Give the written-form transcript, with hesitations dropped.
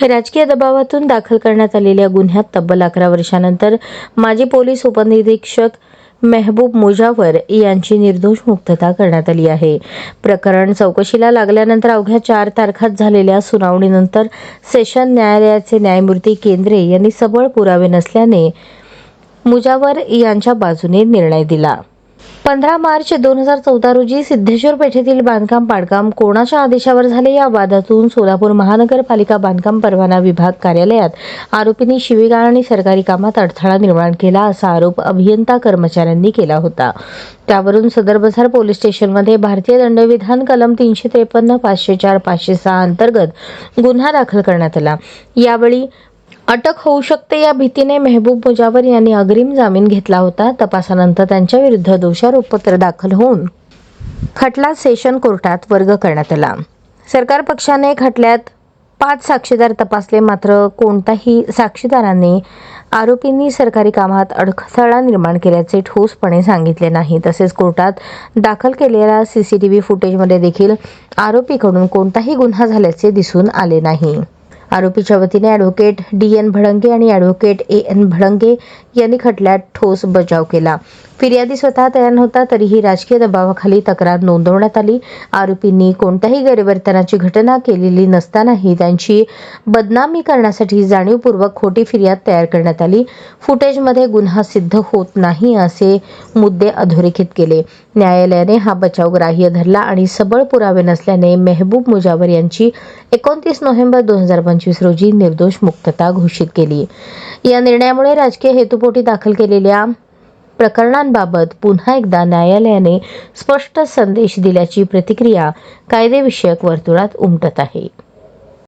राजकीय दबावातून दाखल करण्यात आलेल्या गुन्ह्यात तब्बल 11 वर्षांनंतर माजी पोलीस उपनिरीक्षक मेहबूब मुजावर यांची निर्दोष मुक्तता करण्यात आली आहे. प्रकरण चौकशीला लागल्यानंतर अवघ्या 4 तारखांत झालेल्या सुनावणीनंतर सेशन न्यायालयाचे न्यायमूर्ती केंद्रे यांनी सबळ पुरावे नसल्याने मुजावर यांच्या बाजूने निर्णय दिला. 15 मार्च 2014 रोजी सिद्धेश्वर पेठेतील बांधकाम पाडकाम कोणाच्या आदेशावर झाले या वादातून सोलापूर महानगरपालिका बांधकाम परवाना विभाग कार्यालयात आरोपींनी शिवीगाळ आणि सरकारी कामात अडथळा निर्माण केला असा आरोप अभियंता कर्मचाऱ्यांनी केला होता. त्यावरून सदर बझार पोलीस स्टेशनमध्ये भारतीय दंडविधान कलम 353, 504, 506 अंतर्गत गुन्हा दाखल करण्यात आला. यावेळी अटक होऊ शकते या भीतीने मेहबूब मुजावर यांनी अग्रिम जामीन घेतला होता. तपासानंतर त्यांच्या विरुद्ध दोषारोपपत्र दाखल होऊन खटला सेशन कोर्टात वर्ग करण्यात आला. सरकार पक्षाने खटल्यात 5 साक्षीदार तपासले, मात्र कोणत्याही साक्षीदारांनी आरोपींनी सरकारी कामात अडथळा निर्माण केल्याचे ठोसपणे सांगितले नाही. तसेच कोर्टात दाखल केलेल्या CCTV फुटेजमध्ये देखील आरोपीकडून कोणताही गुन्हा झाल्याचे दिसून आले नाही. आरोपीच्या वतीने ॲडव्होकेट DN भडंगे आणि ॲडव्होकेट AN भडंगे यांनी खटल्यात ठोस बचाव केला. फिर्यादी स्वतः तयार नव्हता तरीही राजकीय दबावाखाली तक्रार नोंदवण्यात आली. आरोपींनी कोणत्याही गैरवर्तनाची घटना केलेली नसतानाही त्यांची बदनामी करण्यासाठी जाणीवपूर्वक खोटी फिर्याद तयार करण्यात आली. फुटेजमध्ये गुन्हा सिद्ध होत नाही असे मुद्दे अधोरेखित केले. न्यायालयाने हा बचाव ग्राह्य धरला आणि सबळ पुरावे नसल्याने मेहबूब मुजावर यांची 29 नोव्हेंबर 2025 रोजी निर्दोष मुक्तता घोषित केली. या निर्णयामुळे राजकीय हेतुपोटी दाखल केलेल्या प्रकरणांबाबत पुन्हा एकदा न्यायालयाने स्पष्ट संदेश दिल्याची प्रतिक्रिया कायदेविषयक वर्तुळात उमटत आहे.